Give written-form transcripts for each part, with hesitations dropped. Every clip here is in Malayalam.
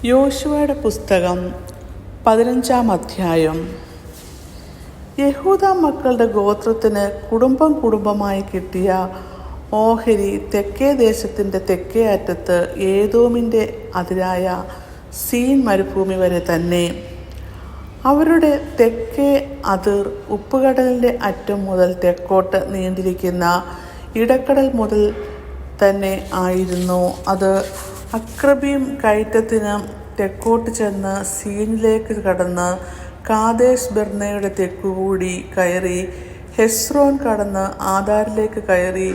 യോശുവയുടെ പുസ്തകം 15-ാം അധ്യായം. യഹൂദ മക്കളുടെ ഗോത്രത്തിന് കുടുംബമായി കിട്ടിയ ഓഹരി തെക്കേ ദേശത്തിൻ്റെ തെക്കേ അറ്റത്ത് ഏദോമിൻ്റെ അതിരായ സീൻ മരുഭൂമി വരെ തന്നെ. അവരുടെ തെക്കേ അതിർ ഉപ്പുകടലിൻ്റെ അറ്റം മുതൽ തെക്കോട്ട് നീണ്ടിരിക്കുന്ന ഇടക്കടൽ മുതൽ തന്നെ ആയിരുന്നു. അത് അക്രബീം കയറ്റത്തിന് തെക്കോട്ട് ചെന്ന് സീനിലേക്ക് കടന്ന് കാദേശ് ബർന്നയുടെ തെക്കുകൂടി കയറി ഹെസ്രോൻ കടന്ന് ആദാരിലേക്ക് കയറി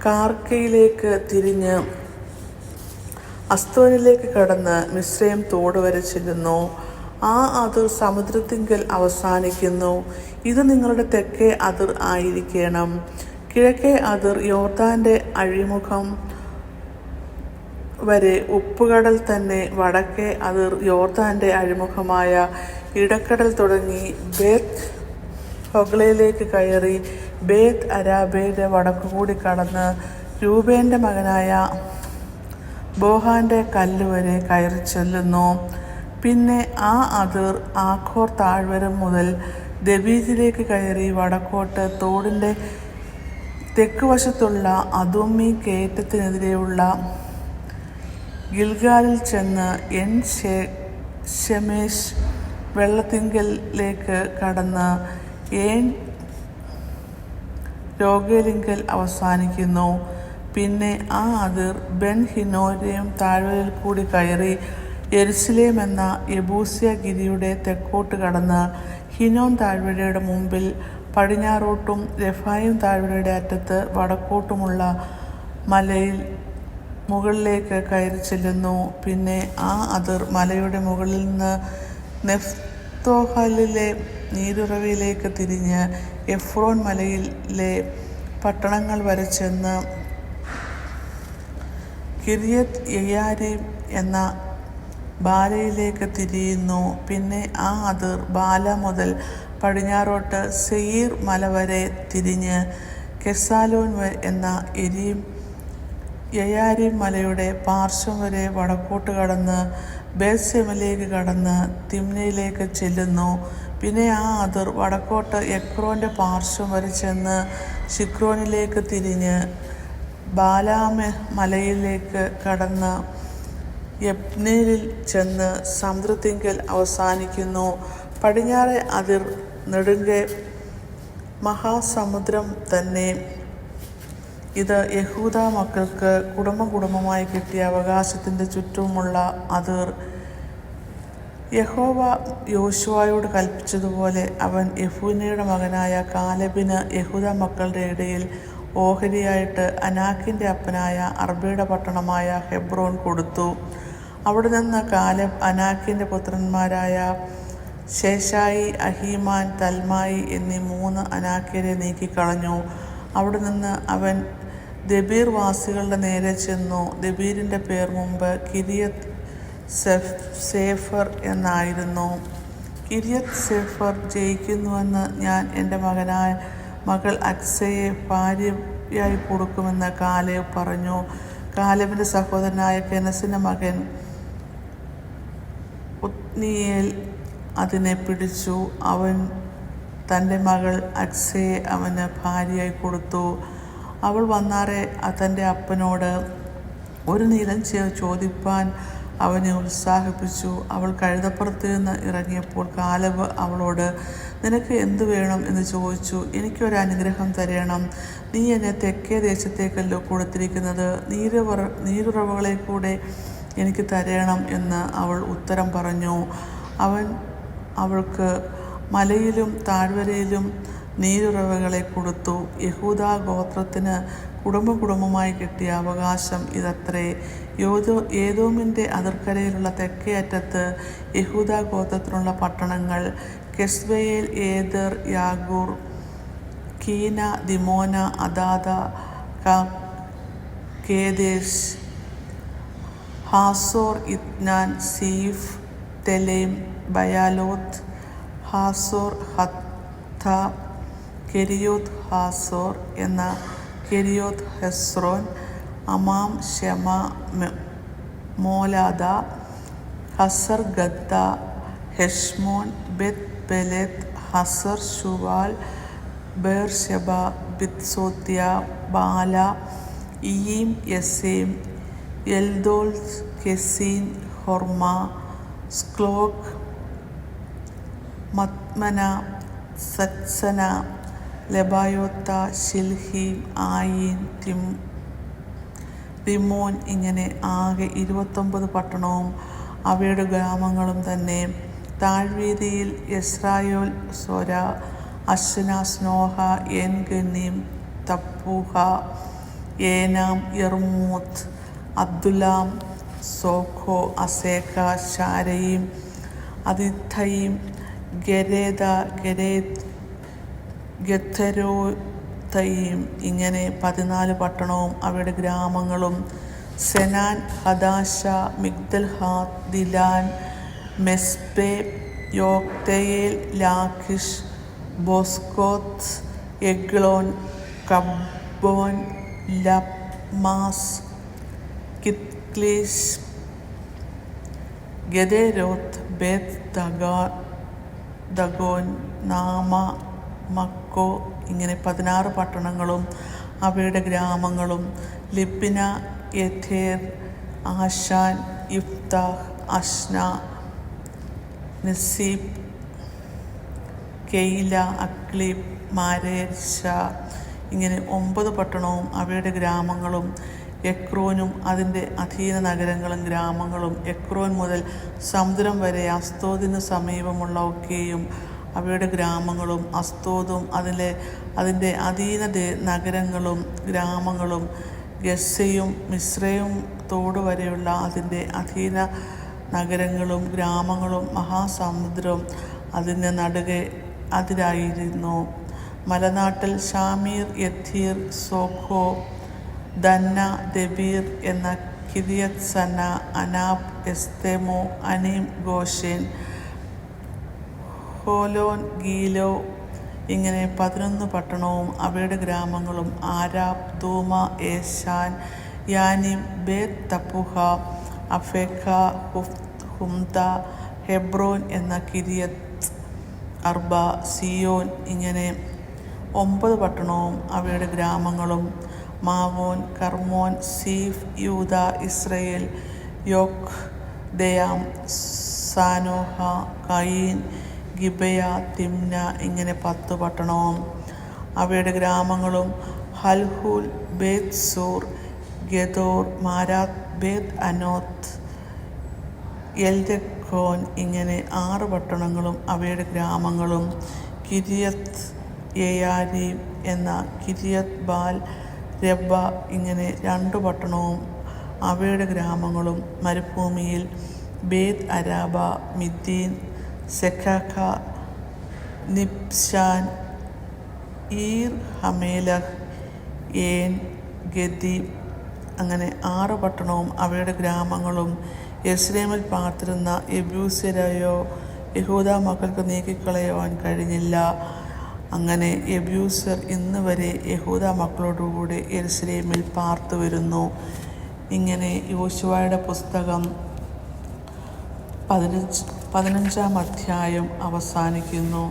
കാർക്കയിലേക്ക് തിരിഞ്ഞ് അസ്തോനിലേക്ക് കടന്ന് മിസ്രയീം തോട് വരെ ചെല്ലുന്നു. ആ അതിർ സമുദ്രത്തിങ്കൽ അവസാനിക്കുന്നു. ഇത് നിങ്ങളുടെ തെക്കേ അതിർ ആയിരിക്കണം. കിഴക്കേ അതിർ യോർദാൻ്റെ അഴിമുഖം വരെ ഉപ്പുകടൽ തന്നെ. വടക്കേ അതിർ യോർദാൻ്റെ അഴിമുഖമായ ഇടക്കടൽ തുടങ്ങി ബേത്ത് ഹൊഗ്ലയിലേക്ക് കയറി ബേത്ത് അരാബയുടെ വടക്കുകൂടി കടന്ന് രൂബേൻ്റെ മകനായ ബോഹാൻ്റെ കല്ല് വരെ കയറി ചെല്ലുന്നു. പിന്നെ ആ അതിർ ആഖോർ താഴ്വരം മുതൽ ദബീരിലേക്ക് കയറി വടക്കോട്ട് തോടിൻ്റെ തെക്കുവശത്തുള്ള അദുമ്മി കയറ്റത്തിനെതിരെയുള്ള ഗിൽഗാലിൽ ചെന്ന് എൻ ഷെമേശ് വെള്ളത്തിങ്കലേക്ക് കടന്ന് ഏൻ രോഗേലിങ്കൽ അവസാനിക്കുന്നു. പിന്നെ ആ അതിർ ബെൻ ഹിന്നോരെയും താഴ്വരയിൽ കൂടി കയറി യെരുശലേം എന്ന യെബൂസ്യ ഗിരിയുടെ തെക്കോട്ട് കടന്ന് ഹിനോൻ താഴ്വരയുടെ മുമ്പിൽ പടിഞ്ഞാറോട്ടും രഫായിം താഴ്വരയുടെ അറ്റത്ത് വടക്കോട്ടുമുള്ള മലയിൽ മുകളിലേക്ക് കയറി ചെല്ലുന്നു. പിന്നെ ആ അതിർ മലയുടെ മുകളിൽ നിന്ന് നെഫ്തോഹലിലെ നീരുറവിലേക്ക് തിരിഞ്ഞ് എഫ്രോൻ മലയിലെ പട്ടണങ്ങൾ വരെ ചെന്ന് കിര്യത്ത് യെയാരീം എന്ന ബാലയിലേക്ക് തിരിയുന്നു. പിന്നെ ആ അതിർ ബാല മുതൽ പടിഞ്ഞാറോട്ട് സെയീർ മല വരെ തിരിഞ്ഞ് കെസാലോൻ എന്ന യയാരീം മലയുടെ പാർശ്വം വരെ വടക്കോട്ട് കടന്ന് ബേത്ത്ശെമേശിലേക്ക് കടന്ന് തിമ്നയിലേക്ക് ചെല്ലുന്നു. പിന്നെ ആ അതിർ വടക്കോട്ട് എക്രോൻ്റെ പാർശ്വം വരെ ചെന്ന് ശിക്രോനിലേക്ക് തിരിഞ്ഞ് ബാലാമ മലയിലേക്ക് കടന്ന് യബ്നേലിൽ ചെന്ന് സമുദ്രത്തിങ്കൽ അവസാനിക്കുന്നു. പടിഞ്ഞാറെ അതിർ നെടുങ്കെ മഹാസമുദ്രം തന്നെ. ഇത് യഹൂദ മക്കൾക്ക് കുടുംബമായി കിട്ടിയ അവകാശത്തിൻ്റെ ചുറ്റുമുള്ള അതിർ. യഹോവ യോശുവയോട് കൽപ്പിച്ചതുപോലെ അവൻ യെഫുന്നെയുടെ മകനായ കാലെബിന് യഹൂദ മക്കളുടെ ഇടയിൽ ഓഹരിയായിട്ട് അനാക്കിൻ്റെ അപ്പനായ അർബയുടെ പട്ടണമായ ഹെബ്രോൻ കൊടുത്തു. അവിടെ നിന്ന് കാലെബ് അനാക്കിൻ്റെ പുത്രന്മാരായ ശേഷായി, അഹീമാൻ, തൽമായി എന്നീ 3 അനാക്യരെ നീക്കിക്കളഞ്ഞു. അവിടെ നിന്ന് അവൻ ദബീർ വാസികളുടെ നേരെ ചെന്നു. ദബീരിൻ്റെ പേർ മുമ്പ് കിര്യത്ത് സേഫർ എന്നായിരുന്നു. കിര്യത്ത് സേഫർ ജയിക്കുന്നുവെന്ന് ഞാൻ എൻ്റെ മകൾ അക്സയെ ഭാര്യയായി കൊടുക്കുമെന്ന് കാലേബ് പറഞ്ഞു. കാലേബിൻ്റെ സഹോദരനായ കെനസിൻ്റെ മകൻ ഉത്നിയേൽ അതിനെ പിടിച്ചു. അവൻ തൻ്റെ മകൾ അക്സയെ അവന് ഭാര്യയായി കൊടുത്തു. അവൾ വന്നാറെ തൻ്റെ അപ്പനോട് ഒരു നീലം ചോദിപ്പാൻ അവനെ ഉത്സാഹിപ്പിച്ചു. അവൾ കഴുതപ്പുറത്ത് നിന്ന് ഇറങ്ങിയപ്പോൾ കാലെബ് അവളോട്, നിനക്ക് എന്തു വേണം എന്ന് ചോദിച്ചു. എനിക്കൊരു അനുഗ്രഹം തരണം. നീ എന്നെ തെക്കേ ദേശത്തേക്കല്ലോ കൊടുത്തിരിക്കുന്നത്. നീരുറവുകളെ കൂടെ എനിക്ക് തരണം എന്ന് അവൾ ഉത്തരം പറഞ്ഞു. അവൻ അവൾക്ക് മലയിലും താഴ്വരയിലും നീരുറവകളെ കൊടുത്തു. യഹൂദ ഗോത്രത്തിന് കുടുംബമായി കിട്ടിയ അവകാശം ഇതത്രേ. ഏദോമിൻ്റെ അതിർക്കരയിലുള്ള തെക്കേ അറ്റത്ത് യഹൂദ ഗോത്രത്തിനുള്ള പട്ടണങ്ങൾ കെസ്ബയേൽ, ഏദർ, യാഗൂർ, കീന, ദിമോന, അദാദ, കേദേശ്, ഹാസോർ, ഇത്നാൻ, സീഫ്, തെലേം, ബയാലോത്ത്, ഹാസോർ, ഹത്ത, കെരിയോത്ത് ഹാസോർ എന്ന കെരിയോത്ത് ഹെസ്രോൻ, അമാം, ഷെമ, മോലാദ, ഹസർ ഗദ്ദ, ഹെഷ്മോൻ, ബെത് പെലെത്ത്, ഹസർ ശുവാൽ, ബേർശെബ, ബിത്സോത്യ, ബാല, ഇയീം, യസേം, എൽദോൽ, കെസീൻ, ഹൊർമ, സ്ക്ലോഗ്, മത്മന, സത്സന, ലെബായോത്ത, ഷിൽഹീം, ആയീൻ, റിമോൻ. ഇങ്ങനെ ആകെ 29 പട്ടണവും അവയുടെ ഗ്രാമങ്ങളും തന്നെ. താഴ്വീതിയിൽ യെസ്രായോൽ, സൊര, അശ്നാസ്, നോഹ, ഏൻ ഗന്നീം, തപ്പൂഹ, ഏനാം, യർമൂത്ത്, അദ്ദുലാം, സോഖോ, അസേക്ക, ശാരയീം, അതിഥയീം, ഗെരേദ, ഗെഥരോത്തയീം. ഇങ്ങനെ 14 പട്ടണവും അവയുടെ ഗ്രാമങ്ങളും. സെനാൻ, ഹദാശ, മിഗ്ദൽഹാത്ത്, ദിലാൻ, മെസ്പെ, യോക്തെയേൽ, ലാഖിഷ്, ബോസ്കോത്ത്, എഗ്ലോൻ, കബ്ബോൻ, ലപ്മാസ്, കിത്ക്ലീശ്, ഗെദേരോത്ത്, ബേത് ദഗോൻ, നാമ, മക്കോ. ഇങ്ങനെ 16 പട്ടണങ്ങളും അവയുടെ ഗ്രാമങ്ങളും. ലിബ്ന, യഥേർ, ആശാൻ, യിഫ്താഹ്, അശ്ന, നസീബ്, കെയില, അക്ലീബ്, മാരേർശ. ഇങ്ങനെ 9 പട്ടണവും അവയുടെ ഗ്രാമങ്ങളും. എക്രോനും അതിൻ്റെ അധീന നഗരങ്ങളും ഗ്രാമങ്ങളും. എക്രോൻ മുതൽ സമുദ്രം വരെ അസ്തോദിന് സമീപമുള്ള ഒക്കെയും അവയുടെ ഗ്രാമങ്ങളും. അസ്തോദും അതിൻ്റെ അധീന നഗരങ്ങളും ഗ്രാമങ്ങളും. ഗസ്സയും മിസ്രയും തോട് വരെയുള്ള അതിൻ്റെ അധീന നഗരങ്ങളും ഗ്രാമങ്ങളും. മഹാസമുദ്രം അതിൻ്റെ നടുകെ അതിരായിരുന്നു. മലനാട്ടിൽ ഷാമീർ, യത്തീർ, സോഖോ, ദന്ന, ദെബീർ എന്ന കിര്യത്ത് സന്ന, അനാബ്, എസ്തെമോ, അനീം, ഗോഷേൻ, ഹോലോൻ, ഗീലോ. ഇങ്ങനെ 11 പട്ടണവും അവയുടെ ഗ്രാമങ്ങളും. ആരാബ്, ദൂമ, ഏശാൻ, യാനിം, ബേത് തപ്പുഹ, അഫേക്ക, ഹുംദ, ഹെബ്രോൻ എന്ന കിര്യത്ത് അർബ, സിയോൻ. ഇങ്ങനെ 9 പട്ടണവും അവയുടെ ഗ്രാമങ്ങളും. മാവോൻ, കർമോൻ, സീഫ്, യൂദ, ഇസ്രയേൽ, യോക്ദെയാം, സാനോഹ, കയീൻ, ഗിബയ, തിമ്ന. ഇങ്ങനെ 10 പട്ടണവും അവയുടെ ഗ്രാമങ്ങളും. ഹൽഹൂൽ, ബേത് സൂർ, ഗെദോർ, മാരാത്ത്, ബേത് അനോത്ത്, എൽദെക്കോൻ. ഇങ്ങനെ 6 പട്ടണങ്ങളും അവയുടെ ഗ്രാമങ്ങളും. കിര്യത്ത് യെയാരീം എന്ന കിര്യത്ത് ബാൽ രബ്ബ. ഇങ്ങനെ 2 പട്ടണവും അവയുടെ ഗ്രാമങ്ങളും. മരുഭൂമിയിൽ ബേത് അരാബ, മിദ്ദീൻ, സെഖാഖ, നിബ്ശാൻ, ഈർ ഹമേലഹ്, ഏൻ ഗദി. അങ്ങനെ 6 പട്ടണവും അവയുടെ ഗ്രാമങ്ങളും. യെരുശലേമിൽ പാർത്തിരുന്ന യെബൂസ്യരെയോ യഹൂദ മക്കൾക്ക് നീക്കിക്കളയുവാൻ കഴിഞ്ഞില്ല. അങ്ങനെ യെബൂസ്യർ ഇന്ന് വരെ യഹൂദ മക്കളോടുകൂടി യെരുശലേമിൽ പാർത്തു വരുന്നു. ഇങ്ങനെ യോശുവയുടെ പുസ്തകം 15-ാം അധ്യായം അവസാനിക്കുന്നു.